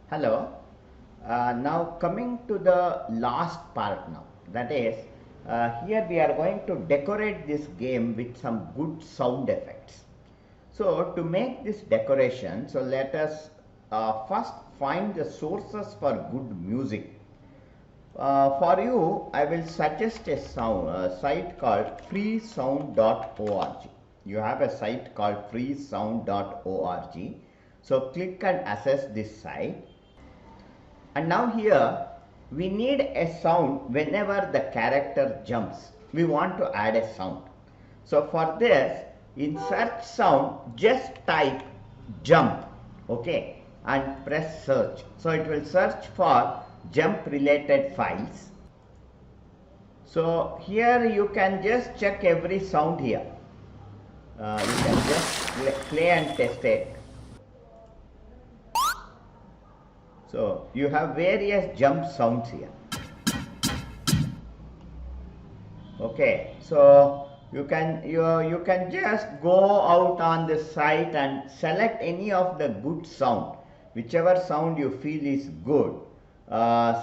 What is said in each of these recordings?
Hello. Now coming to the last part now. That is, here we are going to decorate this game with some good sound effects. So to make this decoration, so let us first find the sources for good music. For you, I will suggest a site called freesound.org. You have a site called freesound.org. So click and access this site. And now here we need a sound whenever the character jumps. We want to add a sound. So for this, in search sound, just type jump, okay, and press search. So it will search for jump related files. So here you can just check every sound here. You can just play and test it. So you have various jump sounds here. Okay, so you can just go out on the site and select any of the good sound, whichever sound you feel is good.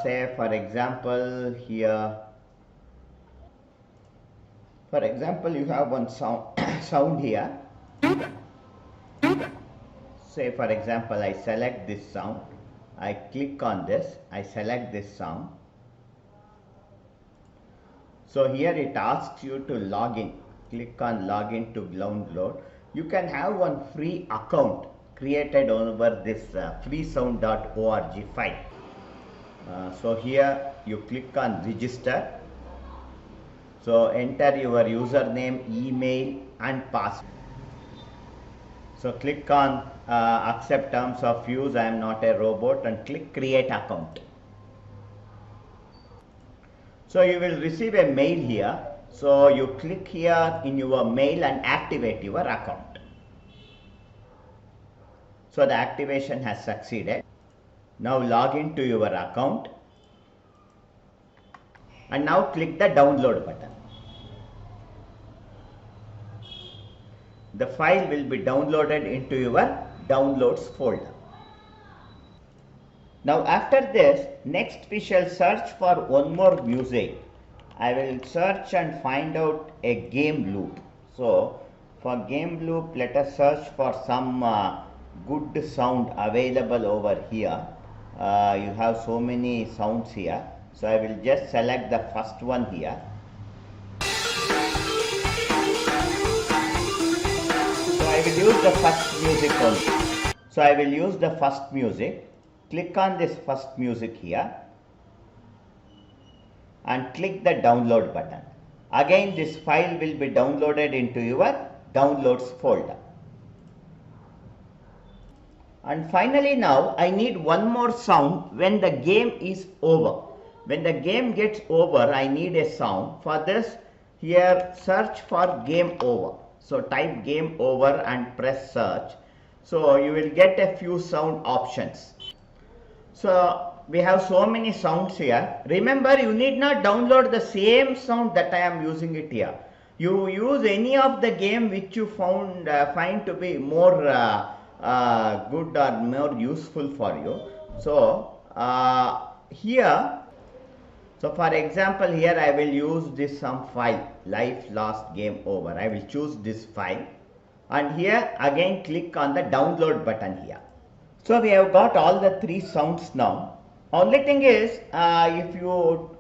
Say for example here, you have one sound sound here. Say for example, I select this sound, I click on this, I select this sound. So here it asks you to log in. Click on login to download. You can have one free account created over this freesound.org file. So here you click on register. So enter your username, email and password. So click on accept terms of use, I am not a robot, and click create account. So you will receive a mail here. So you click here in your mail and activate your account. So the activation has succeeded. Now log into your account and now click the download button. The file will be downloaded into your downloads folder. Now after this, next we shall search for one more music. I will search and find out a game loop. So for game loop, let us search for some good sound available over here. You have so many sounds here. So I will just select the first one here. So I will use the first music only. So I will use the first music. Click on this first music here and click the download button. Again this file will be downloaded into your downloads folder. And finally now I need one more sound when the game is over. When the game gets over, I need a sound. For this, here search for game over. So type game over and press search. So you will get a few sound options. So we have so many sounds here. Remember, you need not download the same sound that I am using it here. You use any of the game which you find to be more good or more useful for you. So here, so for example, here I will use this some file, life last game over. I will choose this file and here again click on the download button here. So we have got all the three sounds now. Only thing is, if you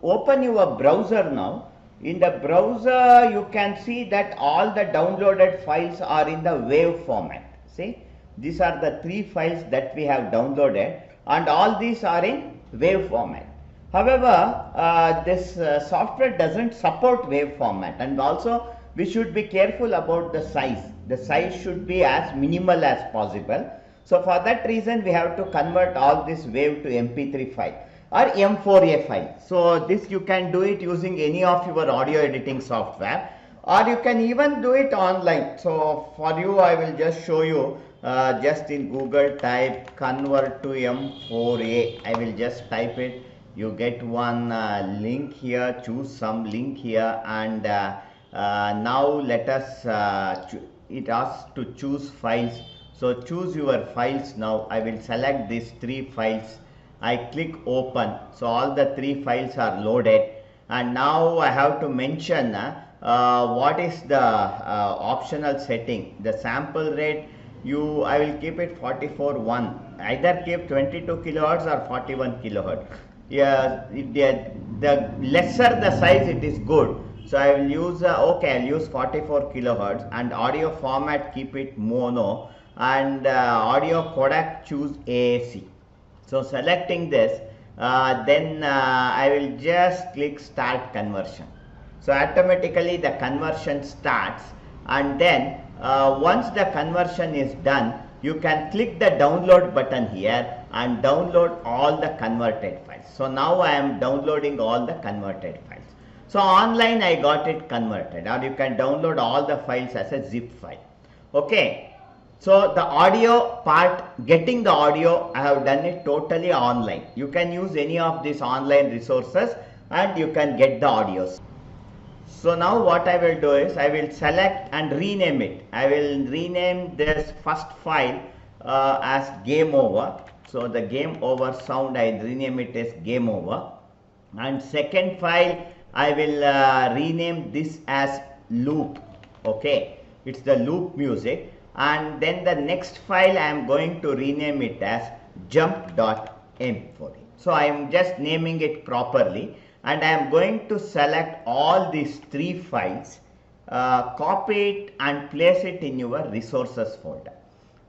open your browser now, in the browser you can see that all the downloaded files are in the WAV format. See, these are the three files that we have downloaded and all these are in WAV format. However, this software doesn't support WAV format, and also we should be careful about the size. The size should be as minimal as possible. So for that reason we have to convert all this WAV to MP3 file or M4A file. So this you can do it using any of your audio editing software, or you can even do it online. So for you I will just show you, just in Google type convert to M4A. I will just type it. You get one link here, choose some link here, and now let us, it asks to choose files. So choose your files now. I will select these three files I click open. So all the three files are loaded, and now I have to mention what is the optional setting. The sample rate, I will keep it 44.1. Either keep 22 kilohertz or 41 kilohertz. Yeah, the lesser the size, it is good. So I will use okay, I'll use 44 kilohertz, and audio format keep it mono, and audio codec choose AAC. So selecting this, then I will just click start conversion. So automatically the conversion starts, and then once the conversion is done, you can click the download button here and download all the converted files. So now I am downloading all the converted files. So online I got it converted, or you can download all the files as a zip file. Okay. So the audio part, getting the audio, I have done it totally online. You can use any of these online resources and you can get the audios. So now what I will do is I will select and rename it. I will rename this first file as game over. So the game over sound, I rename it as game over. And second file, I will rename this as loop. Okay, it's the loop music. And then the next file I am going to rename it as jump.m4. So I am just naming it properly, and I am going to select all these three files, copy it and place it in your resources folder.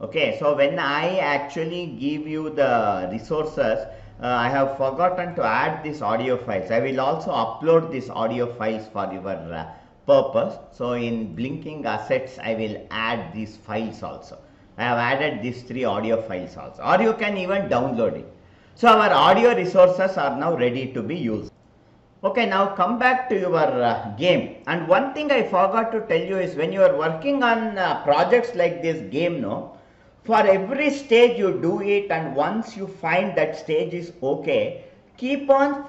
Okay, so when I actually give you the resources, I have forgotten to add these audio files. I will also upload these audio files for your purpose. So in Blinking Assets, I will add these files also. I have added these three audio files also, or you can even download it. So our audio resources are now ready to be used. Okay, now come back to your game. And one thing I forgot to tell you is when you are working on projects like this game, no, for every stage you do it, and once you find that stage is okay, keep on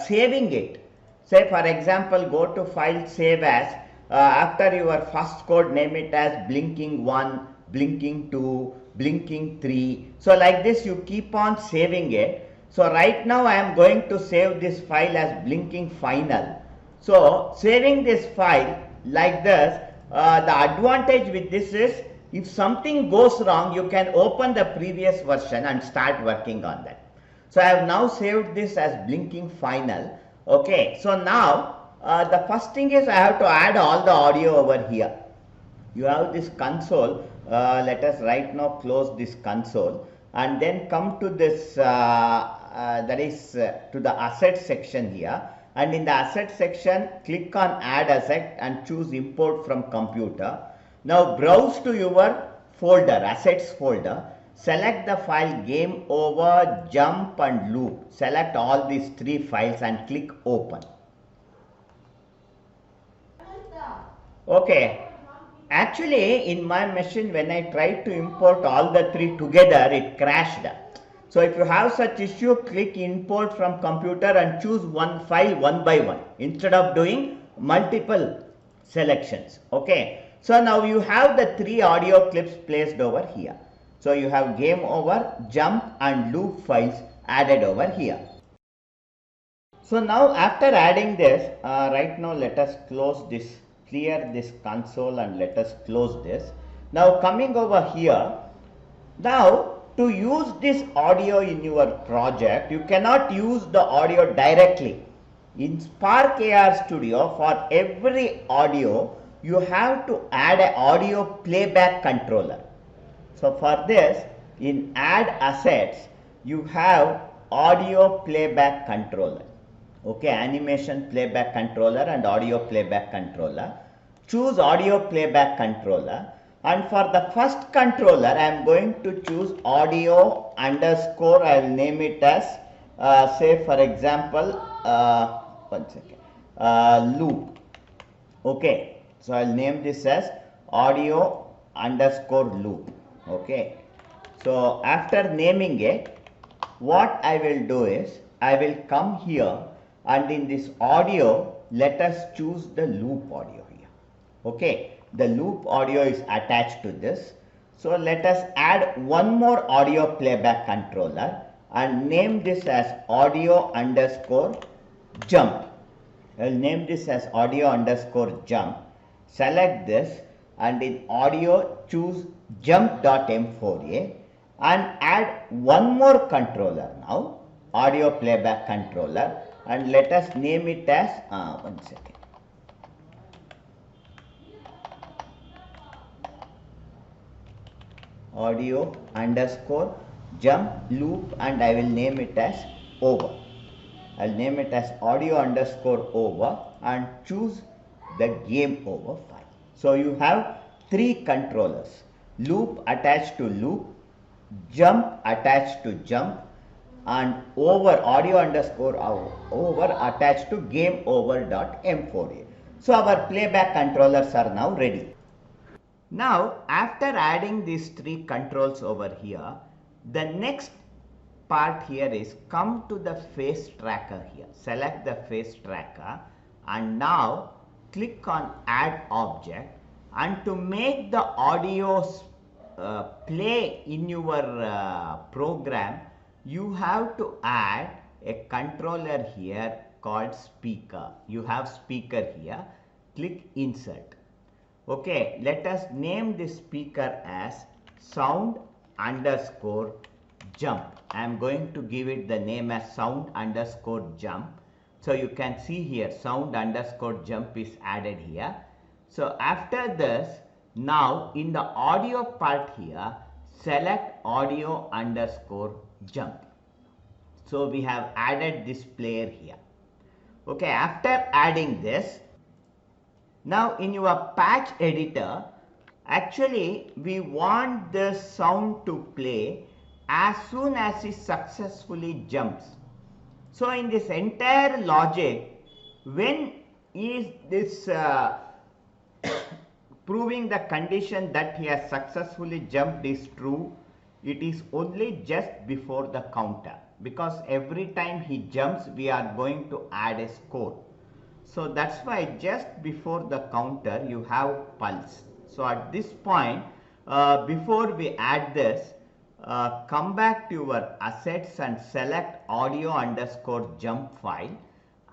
saving it. Say for example, go to file save as, after your first code name it as blinking 1, blinking 2, blinking 3. So like this you keep on saving it. So right now I am going to save this file as blinking final. So saving this file like this, the advantage with this is if something goes wrong, you can open the previous version and start working on that. So I have now saved this as blinking final. Okay, so now the first thing is I have to add all the audio over here. You have this console. Let us right now close this console and then come to this that is to the asset section here, and in the asset section click on add asset and choose import from computer. Now browse to your folder, assets folder, select the file game over, jump and loop. Select all these three files and click open. Okay, actually in my machine when I tried to import all the three together, it crashed. So if you have such issue, click import from computer and choose one file one by one instead of doing multiple selections. Okay, so now you have the three audio clips placed over here. So you have game over, jump and loop files added over here. So now after adding this, right now let us close this, clear this console and let us close this. Now coming over here, now to use this audio in your project, you cannot use the audio directly. In Spark AR Studio, for every audio, you have to add an audio playback controller. So for this, in add assets, you have audio playback controller. Okay, animation playback controller and audio playback controller. Choose audio playback controller. And for the first controller, I am going to choose audio underscore, I will name it as, say for example, one second, loop. Okay, so I will name this as audio underscore loop. Okay, so after naming it, what I will do is, I will come here and in this audio, let us choose the loop audio here. Okay. The loop audio is attached to this. So let us add one more audio playback controller and name this as audio underscore jump. I'll name this as audio underscore jump. Select this and in audio choose jump.m4a and add one more controller now, audio playback controller, and let us name it as, one second. Audio underscore jump loop, and I will name it as over. I'll name it as audio underscore over and choose the game over file. So you have three controllers: loop attached to loop, jump attached to jump, and over audio underscore over attached to game over.m4a. So our playback controllers are now ready. Now after adding these three controls over here, the next part here is come to the face tracker here. Select the face tracker and now click on add object, and to make the audio play in your program, you have to add a controller here called speaker. You have speaker here. Click insert. Okay, let us name this speaker as sound underscore jump. I am going to give it the name as sound underscore jump. So you can see here sound underscore jump is added here. So after this, now in the audio part here, select audio underscore jump. So we have added this player here. Okay, after adding this, now in your patch editor, actually we want the sound to play as soon as it successfully jumps. So in this entire logic, when is this proving the condition that he has successfully jumped is true, it is only just before the counter, because every time he jumps we are going to add a score. So that's why just before the counter you have pulse. So at this point, before we add this, come back to your assets and select audio underscore jump file,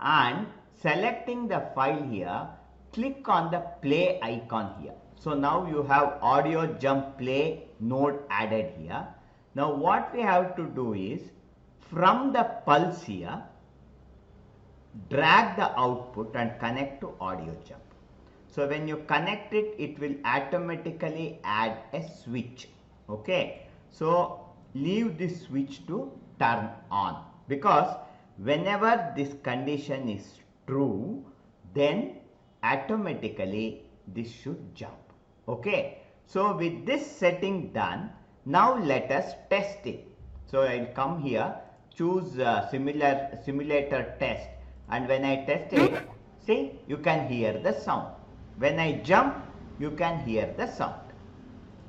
and selecting the file here, click on the play icon here. So now you have audio jump play node added here. Now what we have to do is, from the pulse here, drag the output and connect to audio jump. So when you connect it, it will automatically add a switch. Okay, so leave this switch to turn on, because whenever this condition is true, then automatically this should jump. Okay, so with this setting done, now let us test it. So I will come here, choose simulator test, and when I test it, see, you can hear the sound. When I jump, you can hear the sound.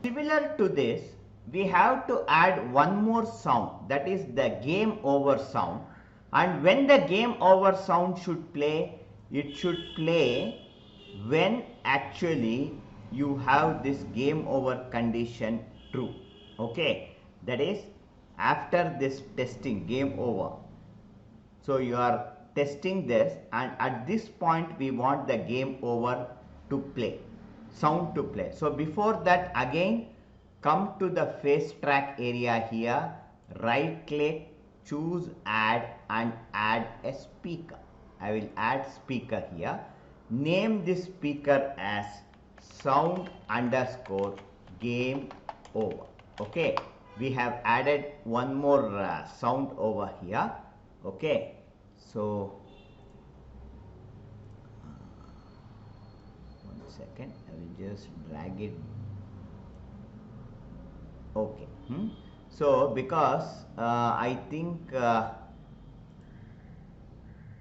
Similar to this, we have to add one more sound, that is the game over sound. And when the game over sound should play, it should play when actually you have this game over condition true. Okay, that is after this testing game over. So you are testing this, and at this point we want the game over to play, sound to play. So before that, again come to the face track area here, right click, choose add, and add a speaker. I will add speaker here. Name this speaker as sound underscore game over. Okay, we have added one more sound over here. Okay, so one second, I will just drag it. Okay, so because I think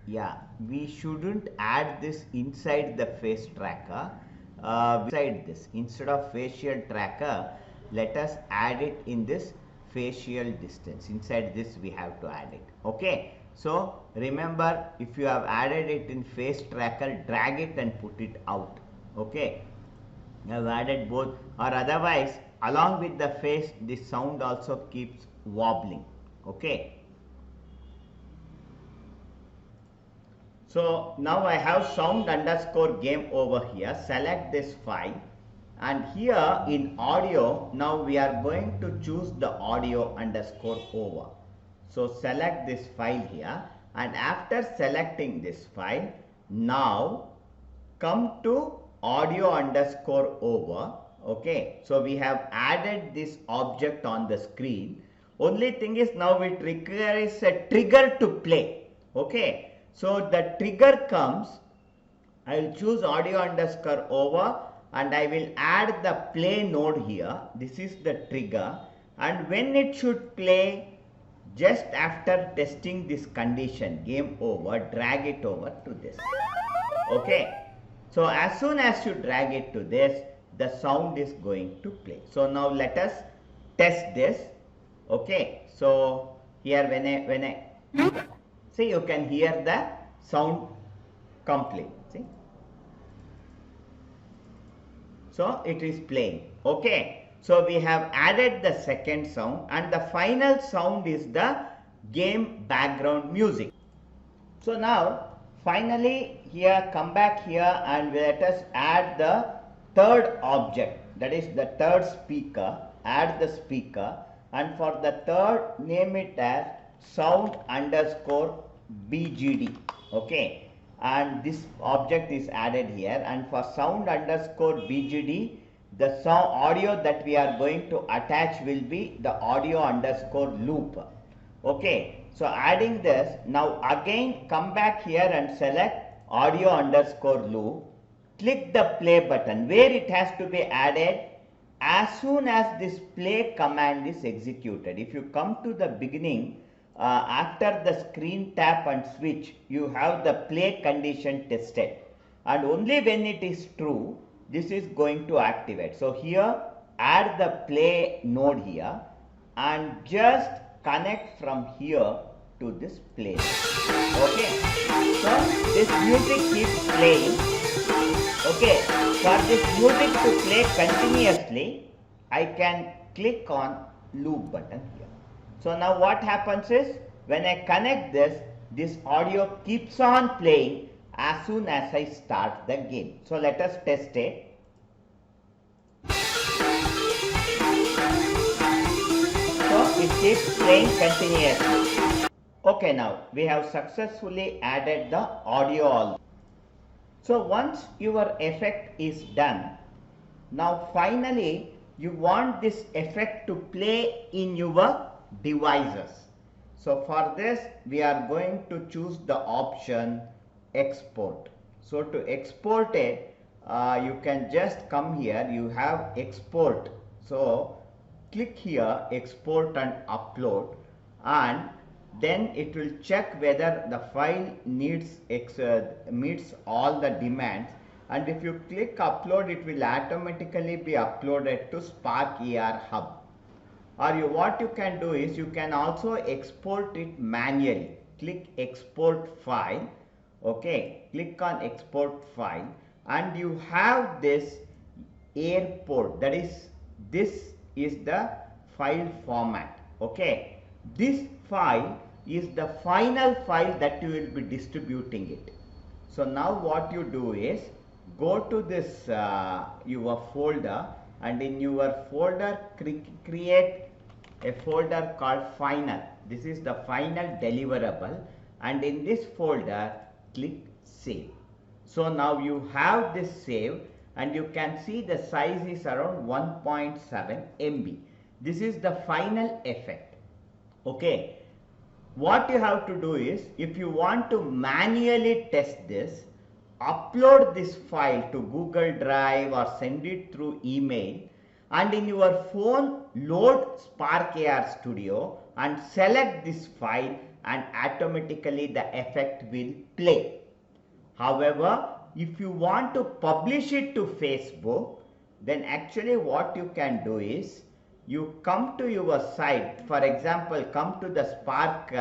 yeah, we shouldn't add this inside the face tracker. Inside this, instead of facial tracker, let us add it in this facial distance. Inside this we have to add it. Okay, so remember, if you have added it in face tracker, drag it and put it out. Okay, you have added both, or otherwise along with the face, the sound also keeps wobbling. Okay, So now I have sound underscore game over here. Select this file, and here in audio, now we are going to choose the audio underscore over. So select this file here, and after selecting this file, now come to audio underscore over. Okay, so we have added this object on the screen. Only thing is now it requires a trigger to play. Okay, so the trigger comes, I will choose audio underscore over, and I will add the play node here. This is the trigger, and when it should play, just after testing this condition, game over, drag it over to this. Okay, so as soon as you drag it to this, the sound is going to play. So now let us test this. Okay, so here when I see, you can hear the sound complete. See, so it is playing. Okay, so we have added the second sound, and the final sound is the game background music. So now finally here, come back here, and let us add the third object, that is the third speaker. Add the speaker, and for the third, name it as sound underscore BGD. Okay, and this object is added here, and for sound underscore BGD, the sound audio that we are going to attach will be the audio underscore loop. Okay, so adding this, now again come back here and select audio underscore loop. Click the play button where it has to be added as soon as this play command is executed. If you come to the beginning, after the screen tap and switch, you have the play condition tested, and only when it is true, this is going to activate. So here add the play node here, and just connect from here to this play. Okay, so this music keeps playing. Okay, for this music to play continuously, I can click on loop button here. So now what happens is, when I connect this, this audio keeps on playing as soon as I start the game. So let us test it. So it keeps playing continuously. Okay, now we have successfully added the audio also. So once your effect is done, now finally you want this effect to play in your devices. So for this, we are going to choose the option export. So to export it, you can just come here, you have export. So click here, export and upload, and then it will check whether the file meets all the demands, and if you click upload, it will automatically be uploaded to Spark AR Hub. Or what you can do is, you can also export it manually. Click export file. Okay, click on export file, and you have this airport, that is, this is the file format. Okay, this file is the final file that you will be distributing it. So now what you do is, go to this your folder, and in your folder create a folder called final. This is the final deliverable, and in this folder click save. So now you have this save, and you can see the size is around 1.7 MB. This is the final effect. Okay, what you have to do is, if you want to manually test this, upload this file to Google Drive or send it through email, and in your phone load Spark AR Studio and select this file, and automatically the effect will play. However, if you want to publish it to Facebook, then actually what you can do is, you come to your site, for example, come to the Spark,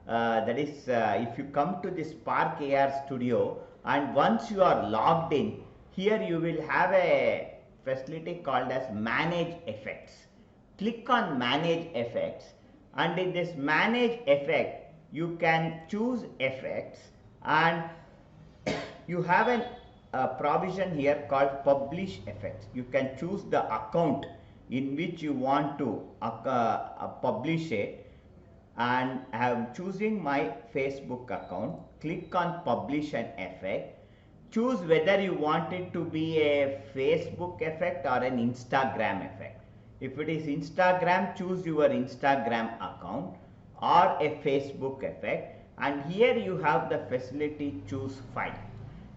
if you come to the Spark AR Studio, and once you are logged in, here you will have a facility called as Manage Effects. Click on Manage Effects, and in this Manage Effect, you can choose effects, and you have a provision here called publish effects. You can choose the account in which you want to publish it, and I am choosing my Facebook account. Click on publish an effect. Choose whether you want it to be a Facebook effect or an Instagram effect. If it is Instagram, choose your Instagram account or a Facebook effect, and here you have the facility choose file.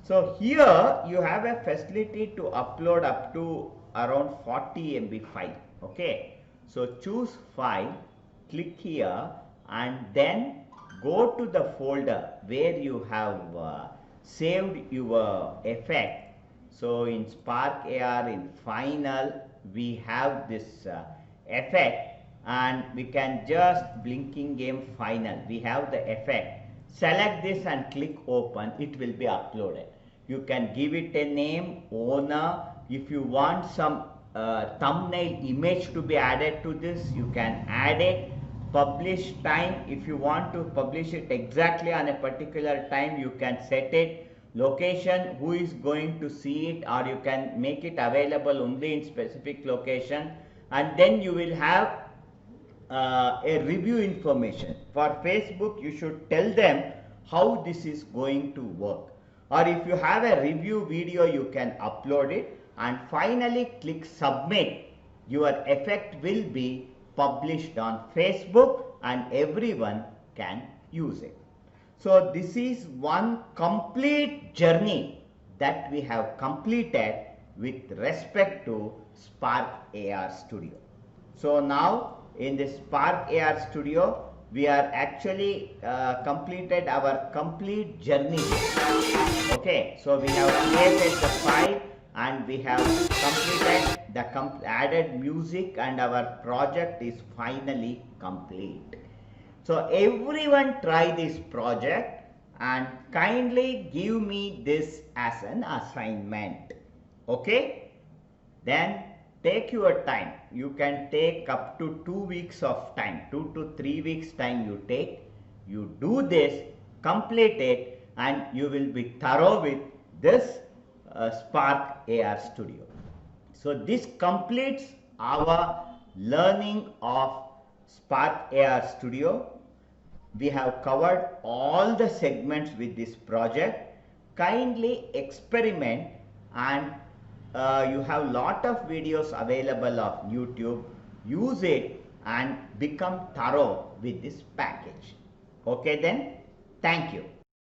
So here you have a facility to upload up to around 40 MB file. Okay, so choose file, click here, and then go to the folder where you have saved your effect. So in Spark AR, in final, we have this effect, and we can just blinking game final. We have the effect. Select this and click open. It will be uploaded. You can give it a name, owner. If you want some thumbnail image to be added to this, you can add it. Publish time, if you want to publish it exactly on a particular time, you can set it. Location, who is going to see it, or you can make it available only in specific location. And then you will have a review information. For Facebook, you should tell them how this is going to work, or if you have a review video, you can upload it, and finally click submit. Your effect will be published on Facebook and everyone can use it. So this is one complete journey that we have completed with respect to Spark AR Studio. So now in the Spark AR Studio, we are actually completed our complete journey. Okay, so we have created the file and we have completed the added music, and our project is finally complete. So everyone try this project and kindly give me this as an assignment. Okay, then take your time. You can take up to 2 weeks of time, 2 to 3 weeks time you take. You do this, complete it, and you will be thorough with this Spark AR Studio. So this completes our learning of Spark AR Studio. We have covered all the segments with this project. Kindly experiment, and you have lot of videos available of YouTube. Use it and become thorough with this package. Okay then, thank you.